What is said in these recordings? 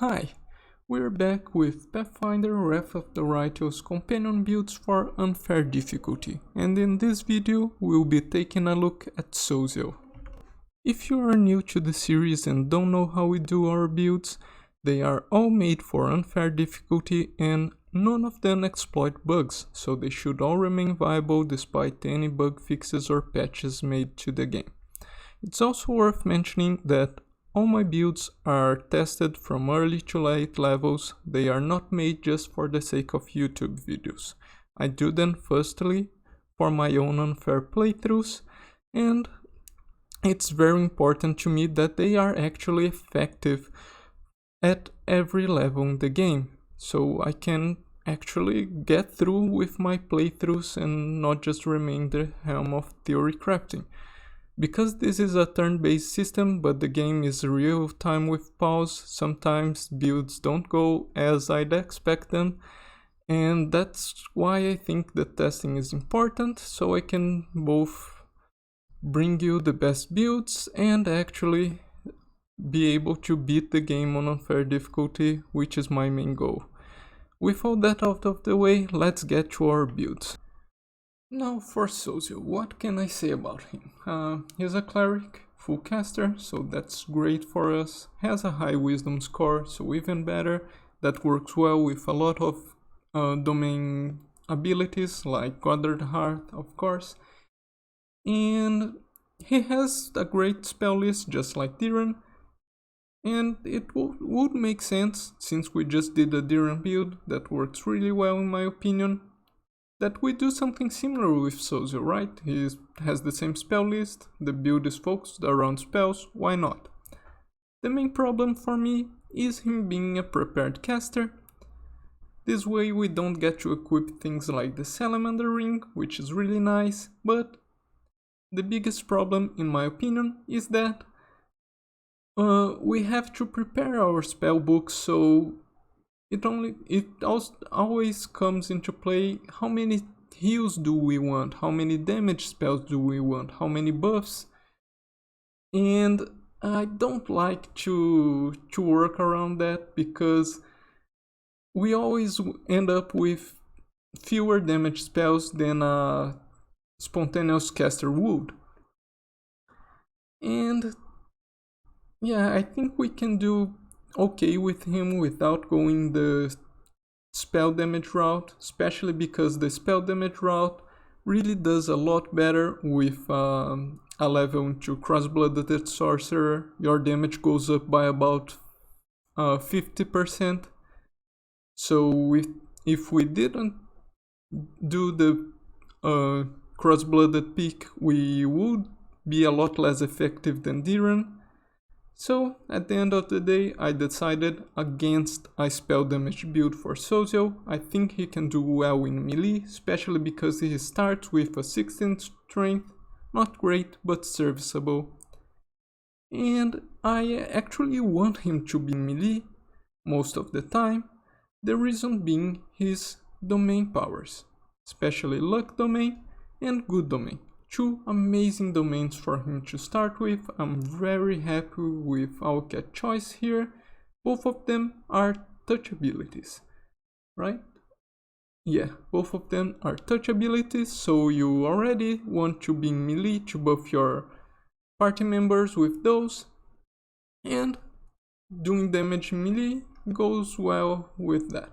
Hi, we're back with Pathfinder Wrath of the Righteous companion builds for unfair difficulty, and in this video we'll be taking a look at Sosiel. If you are new to the series and don't know how we do our builds, they are all made for unfair difficulty and none of them exploit bugs, so they should all remain viable despite any bug fixes or patches made to the game. It's also worth mentioning that all my builds are tested from early to late levels. They are not made just for the sake of YouTube videos. I do them firstly for my own unfair playthroughs, and it's very important to me that they are actually effective at every level in the game, so I can actually get through with my playthroughs and not just remain the helm of theory crafting. Because this is a turn-based system, but the game is real time with pause, sometimes builds don't go as I'd expect them, and that's why I think the testing is important, so I can both bring you the best builds and actually be able to beat the game on unfair difficulty, which is my main goal. With all that out of the way, let's get to our builds. Now for Sosiel, what can I say about him? He's a Cleric, full caster, so that's great for us. Has a high wisdom score, so even better. That works well with a lot of domain abilities like Gathered Heart, of course. And he has a great spell list just like Diran. And it would make sense, since we just did a Diran build that works really well in my opinion, that we do something similar with Sosiel, right? He has the same spell list, the build is focused around spells, why not? The main problem for me is him being a prepared caster. This way we don't get to equip things like the Salamander Ring, which is really nice, but the biggest problem in my opinion is that we have to prepare our spell books, so it always comes into play how many heals do we want, how many damage spells do we want, how many buffs, and I don't like to work around that because we always end up with fewer damage spells than a spontaneous caster would. And yeah, I think we can do okay with him without going the spell damage route, especially because the spell damage route really does a lot better with a level 2 cross-blooded sorcerer. Your damage goes up by about 50%. So if we didn't do the cross-blooded pick, we would be a lot less effective than Diran. So, at the end of the day, I decided against a spell damage build for Sosiel. I think he can do well in melee, especially because he starts with a 16 strength, not great, but serviceable. And I actually want him to be melee most of the time, the reason being his domain powers, especially Luck Domain and Good Domain. Two amazing domains for him to start with. I'm very happy with our cat choice here. Both of them are touch abilities, right? Yeah, both of them are touch abilities, so you already want to be in melee to buff your party members with those, and doing damage in melee goes well with that.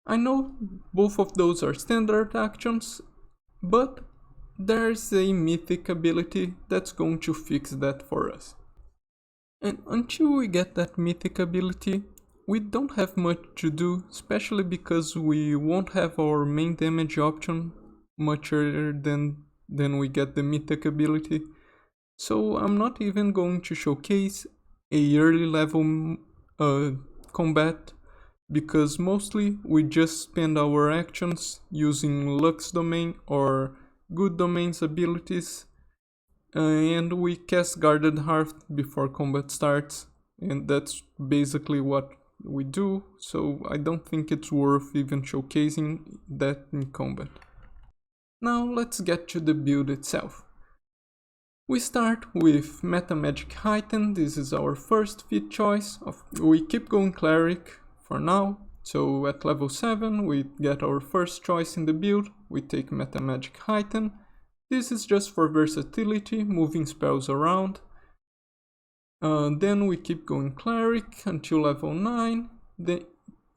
I know both of those are standard actions, but there's a mythic ability that's going to fix that for us. And until we get that mythic ability, we don't have much to do, especially because we won't have our main damage option much earlier than we get the mythic ability. So I'm not even going to showcase a early level combat, because mostly we just spend our actions using Lux Domain or Good Domain's abilities, and we cast Guarded Heart before combat starts, and that's basically what we do, so I don't think it's worth even showcasing that in combat. Now let's get to the build itself. We start with Meta Magic Heighten. This is our first feat choice. We keep going Cleric for now. So at level 7 we get our first choice in the build. We take Meta Magic Heighten. This is just for versatility, moving spells around. Then we keep going Cleric until level 9.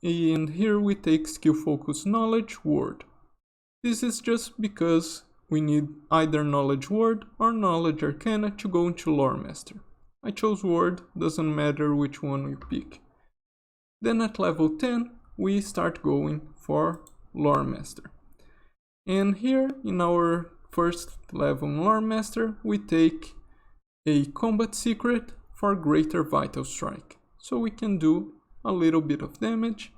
And here we take Skill Focus Knowledge Word. This is just because we need either Knowledge Word or Knowledge Arcana to go into Lore Master. I chose Word, doesn't matter which one we pick. Then at level 10 we start going for Lore Master. And here in our first level Lore Master we take a Combat Secret for Greater Vital Strike. So we can do a little bit of damage.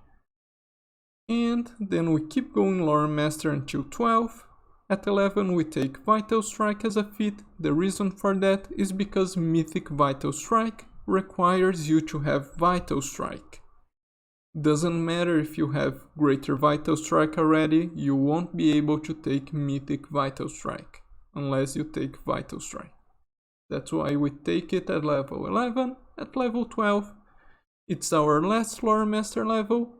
And then we keep going Lore Master until 12. At 11 we take Vital Strike as a feat. The reason for that is because Mythic Vital Strike requires you to have Vital Strike. Doesn't matter if you have Greater Vital Strike already, you won't be able to take Mythic Vital Strike unless you take Vital Strike. That's why we take it at level 11. At level 12 it's our last Lore Master level.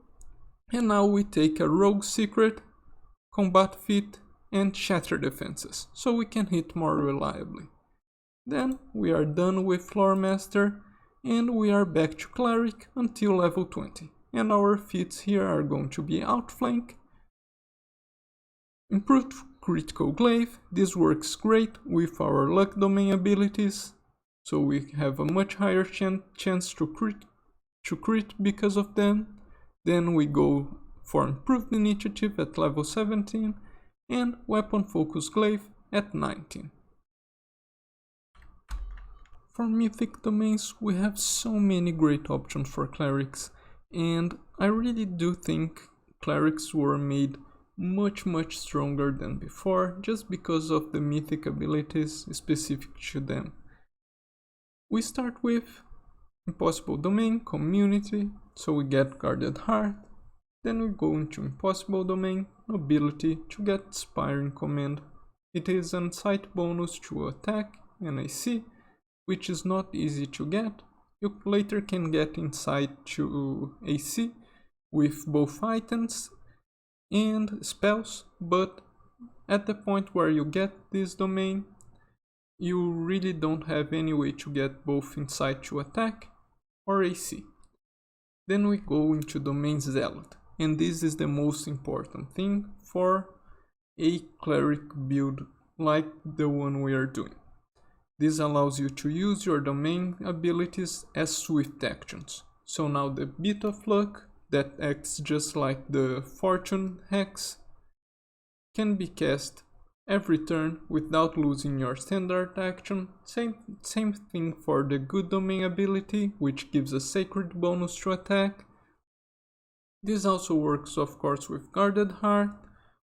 And now we take a Rogue Secret, Combat Feat, and Shatter Defenses, so we can hit more reliably. Then we are done with Lore Master, and we are back to Cleric until level 20. And our feats here are going to be Outflank, Improved Critical Glaive. This works great with our Luck Domain abilities, so we have a much higher chance to crit because of them. Then we go for Improved Initiative at level 17 and Weapon Focus Glaive at 19. For Mythic domains we have so many great options for Clerics, and I really do think Clerics were made much stronger than before just because of the Mythic abilities specific to them. We start with Impossible Domain, Community, so we get Guarded Heart. Then we go into Impossible Domain, Nobility, to get Inspiring Command. It is an insight bonus to attack and AC, which is not easy to get. You later can get insight to AC with both items and spells, but at the point where you get this domain, you really don't have any way to get both insight to attack or AC. Then we go into Domain Zealot, and this is the most important thing for a Cleric build like the one we are doing. This allows you to use your domain abilities as swift actions. So now the Bit of Luck, that acts just like the Fortune Hex, can be cast every turn without losing your standard action. Same thing for the Good Domain ability, which gives a Sacred bonus to attack. This also works of course with Guarded Heart,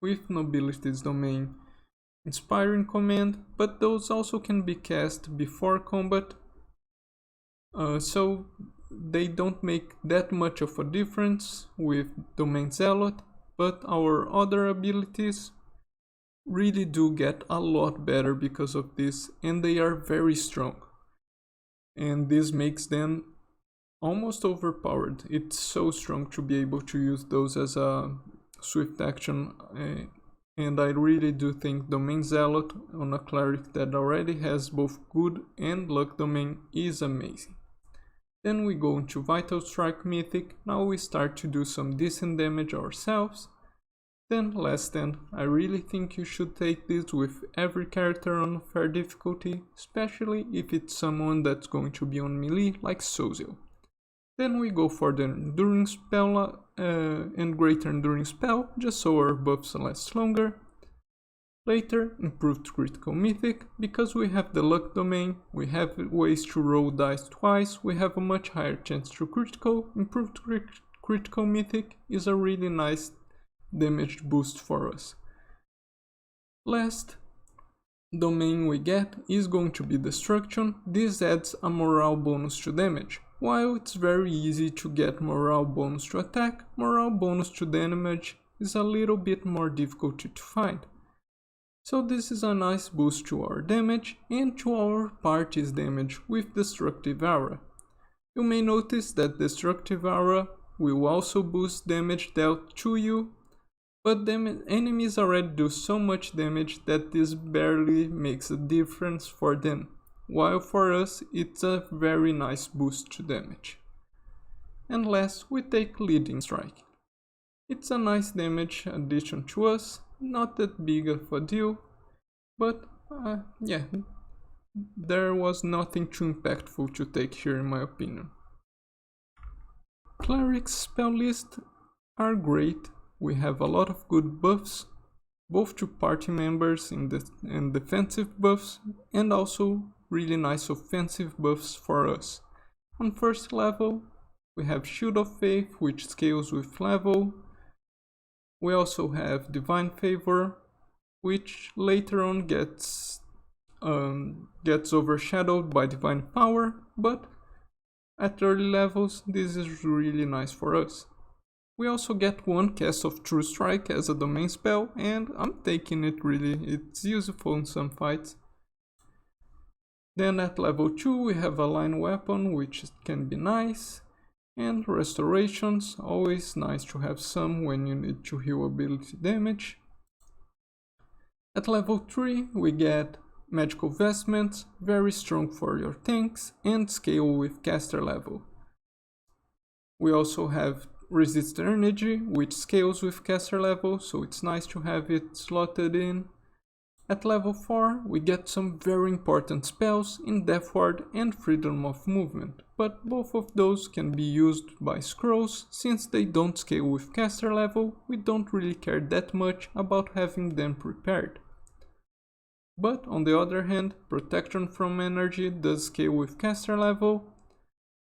with Nobility's Domain, Inspiring Command, but those also can be cast before combat, so they don't make that much of a difference with Domain Zealot, but our other abilities really do get a lot better because of this, and they are very strong. And this makes them almost overpowered. It's so strong to be able to use those as a swift action, and I really do think Domain Zealot on a Cleric that already has both Good and Luck Domain is amazing. Then we go into Vital Strike Mythic. Now we start to do some decent damage ourselves. Then Last Stand. I really think you should take this with every character on fair difficulty, especially if it's someone that's going to be on melee like Sosiel. Then we go for the Enduring Spell and Greater Enduring Spell, just so our buffs last longer. Later, Improved Critical Mythic. Because we have the Luck Domain, we have ways to roll dice twice, we have a much higher chance to critical. Improved Critical Mythic is a really nice damage boost for us. Last domain we get is going to be Destruction. This adds a morale bonus to damage. While it's very easy to get morale bonus to attack, morale bonus to damage is a little bit more difficult to find. So this is a nice boost to our damage and to our party's damage with Destructive Aura. You may notice that Destructive Aura will also boost damage dealt to you, but the enemies already do so much damage that this barely makes a difference for them, while for us it's a very nice boost to damage. And last we take Leading Strike. It's a nice damage addition to us, not that big of a deal, but yeah, there was nothing too impactful to take here in my opinion. Cleric's spell list are great. We have a lot of good buffs, both to party members and defensive buffs, and also really nice offensive buffs for us. On first level, we have Shield of Faith, which scales with level. We also have Divine Favor, which later on gets overshadowed by Divine Power, but at early levels this is really nice for us. We also get one cast of True Strike as a domain spell, and I'm taking it really, it's useful in some fights. Then at level 2 we have a line weapon, which can be nice, and restorations, always nice to have some when you need to heal ability damage. At level 3 we get Magical Vestments, very strong for your tanks, and scale with caster level. We also have Resist Energy, which scales with caster level, so it's nice to have it slotted in. At level 4 we get some very important spells in Death Ward and Freedom of Movement, but both of those can be used by scrolls. Since they don't scale with caster level, we don't really care that much about having them prepared. But on the other hand, Protection from Energy does scale with caster level,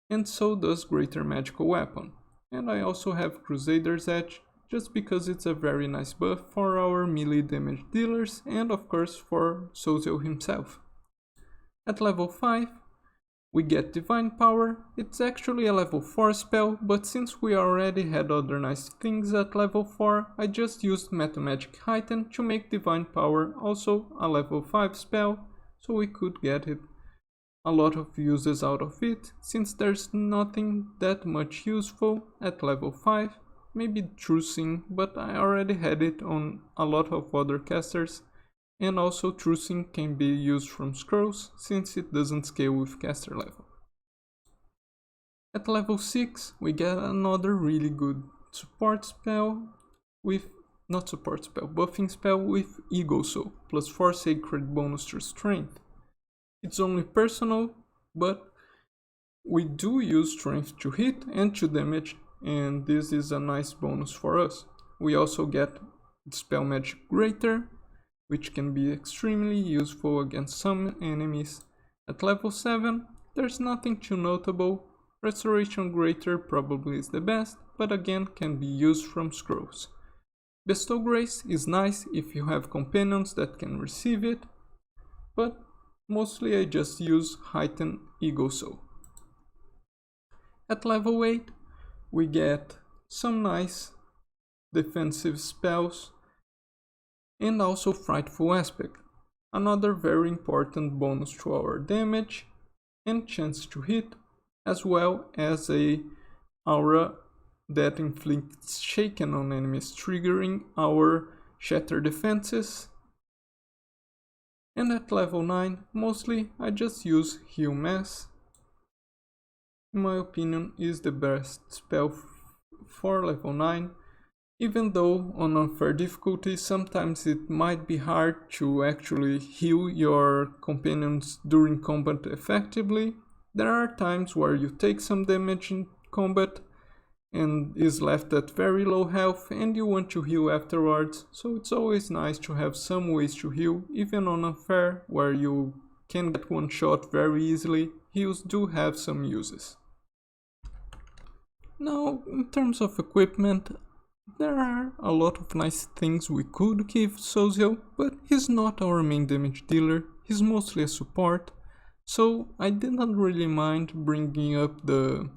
and so does Greater Magical Weapon. And I also have Crusader's Edge, just because it's a very nice buff for our melee damage dealers and of course for Sosiel himself. At level 5 we get Divine Power. It's actually a level 4 spell, but since we already had other nice things at level 4, I just used Metamagic Heighten to make Divine Power also a level 5 spell, so we could get it a lot of uses out of it, since there's nothing that much useful at level 5, maybe Trucing, but I already had it on a lot of other casters, and also Trucing can be used from scrolls since it doesn't scale with caster level. At level 6 we get another really good support spell with, buffing spell with Eagle Soul, plus 4 sacred bonus to strength. It's only personal, but we do use strength to hit and to damage, and this is a nice bonus for us. We also get Spell Magic Greater, which can be extremely useful against some enemies. At level 7 there's nothing too notable. Restoration Greater probably is the best, but again can be used from scrolls. Bestow Grace is nice if you have companions that can receive it, but mostly I just use Heighten Eagle Soul. At level 8 we get some nice defensive spells and also Frightful Aspect, another very important bonus to our damage and chance to hit, as well as a aura that inflicts shaken on enemies, triggering our shatter defenses. And at level 9 mostly I just use Heal Mass. In my opinion is the best spell for level 9, even though on unfair difficulty sometimes it might be hard to actually heal your companions during combat effectively. There are times where you take some damage in combat and is left at very low health and you want to heal afterwards, so it's always nice to have some ways to heal, even on unfair where you can get one shot very easily. Heals do have some uses. Now, in terms of equipment, there are a lot of nice things we could give Sosiel, but he's not our main damage dealer, he's mostly a support, so I didn't really mind bringing up the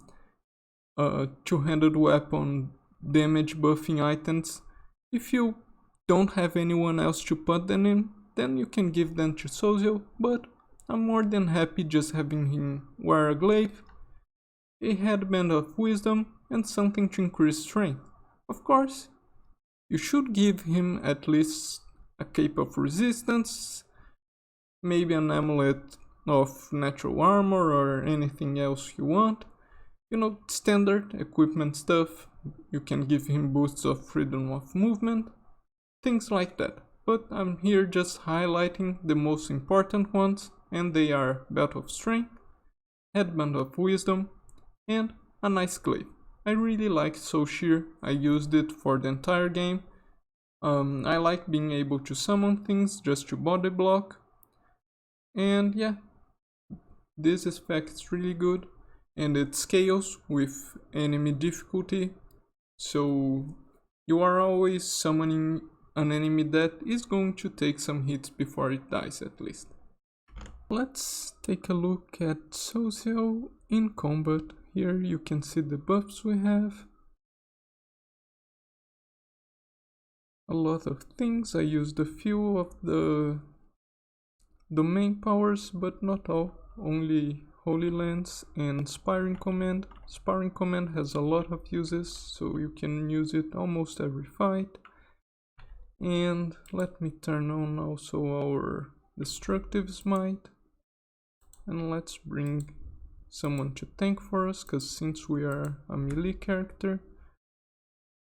two-handed weapon damage buffing items. If you don't have anyone else to put them in, then you can give them to Sosiel, but I'm more than happy just having him wear a glaive, a headband of wisdom, and something to increase strength. Of course, you should give him at least a cape of resistance, maybe an amulet of natural armor or anything else you want. You know, standard equipment stuff. You can give him boosts of freedom of movement, things like that. But I'm here just highlighting the most important ones, and they are Belt of Strength, Headband of Wisdom, and a nice glaive. I really like Sosiel. I used it for the entire game. I like being able to summon things just to body block. And yeah, this effect is really good. And it scales with enemy difficulty. So you are always summoning an enemy that is going to take some hits before it dies at least. Let's take a look at Sosiel in combat. Here you can see the buffs we have. A lot of things. I used a few of the domain powers, but not all. Only Holy Lance and Sparring Command. Sparring Command has a lot of uses, so you can use it almost every fight. And let me turn on also our Destructive Smite. And let's bring someone to tank for us, because since we are a melee character,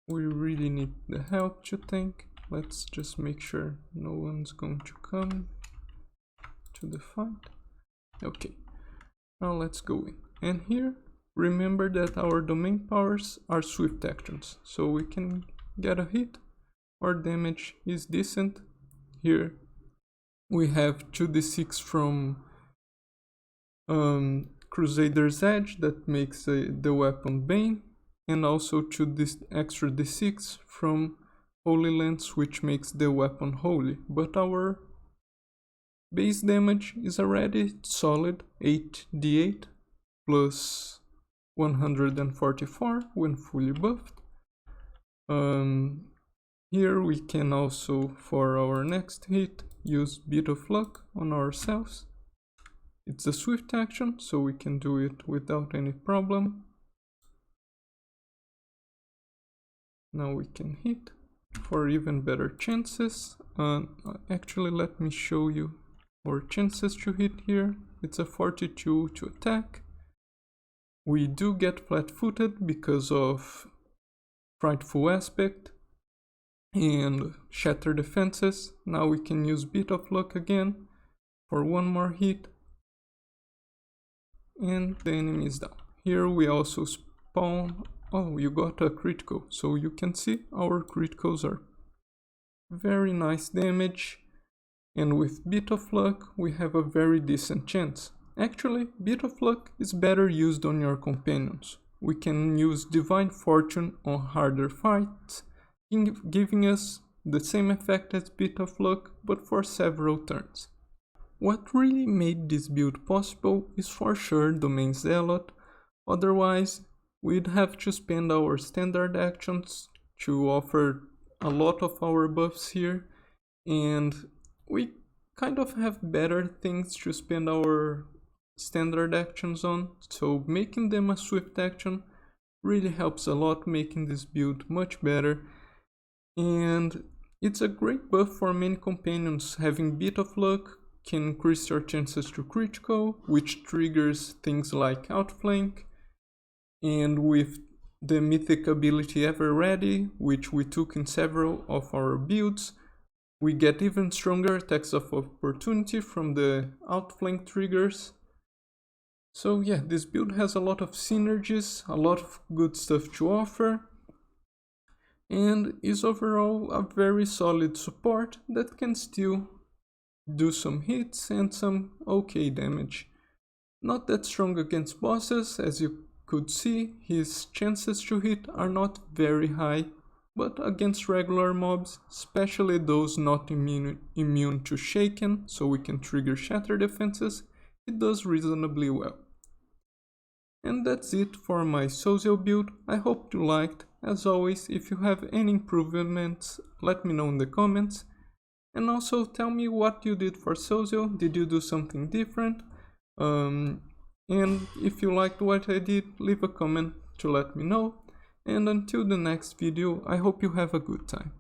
we really need the help to tank. Let's just make sure no one's going to come to the fight. Okay, now let's go in. And here, remember that our domain powers are swift actions, so we can get a hit. Our damage is decent. Here we have 2d6 from Crusader's Edge that makes the weapon Bane, and also 2 extra d6 from Holy Lance, which makes the weapon Holy. But our base damage is already solid, 8d8 plus 144 when fully buffed. Here we can also, for our next hit, use Bit of Luck on ourselves. It's a swift action, so we can do it without any problem. Now we can hit for even better chances. Actually, let me show you our chances to hit here. It's a 42 to attack. We do get flat-footed because of Frightful Aspect and Shatter Defenses. Now we can use Bit of Luck again for one more hit. And the enemy is down. Here we also spawn. Oh, you got a critical. So you can see our criticals are very nice damage. And with Bit of Luck, we have a very decent chance. Actually, Bit of Luck is better used on your companions. We can use Divine Fortune on harder fights, giving us the same effect as Bit of Luck, but for several turns. What really made this build possible is for sure Domain Zealot, otherwise we'd have to spend our standard actions to offer a lot of our buffs here, and we kind of have better things to spend our standard actions on, so making them a swift action really helps a lot, making this build much better. And it's a great buff for many companions. Having Bit of Luck can increase your chances to critical, which triggers things like Outflank, and with the Mythic ability Ever Ready, which we took in several of our builds, we get even stronger attacks of opportunity from the Outflank triggers. So yeah, this build has a lot of synergies, a lot of good stuff to offer, and is overall a very solid support that can still do some hits and some okay damage. Not that strong against bosses, as you could see, his chances to hit are not very high, but against regular mobs, especially those not immune to Shaken, so we can trigger Shatter Defenses, it does reasonably well. And that's it for my Sosiel build. I hope you liked. As always, if you have any improvements, let me know in the comments. And also tell me what you did for Sosiel. Did you do something different? And if you liked what I did, leave a comment to let me know. And until the next video, I hope you have a good time.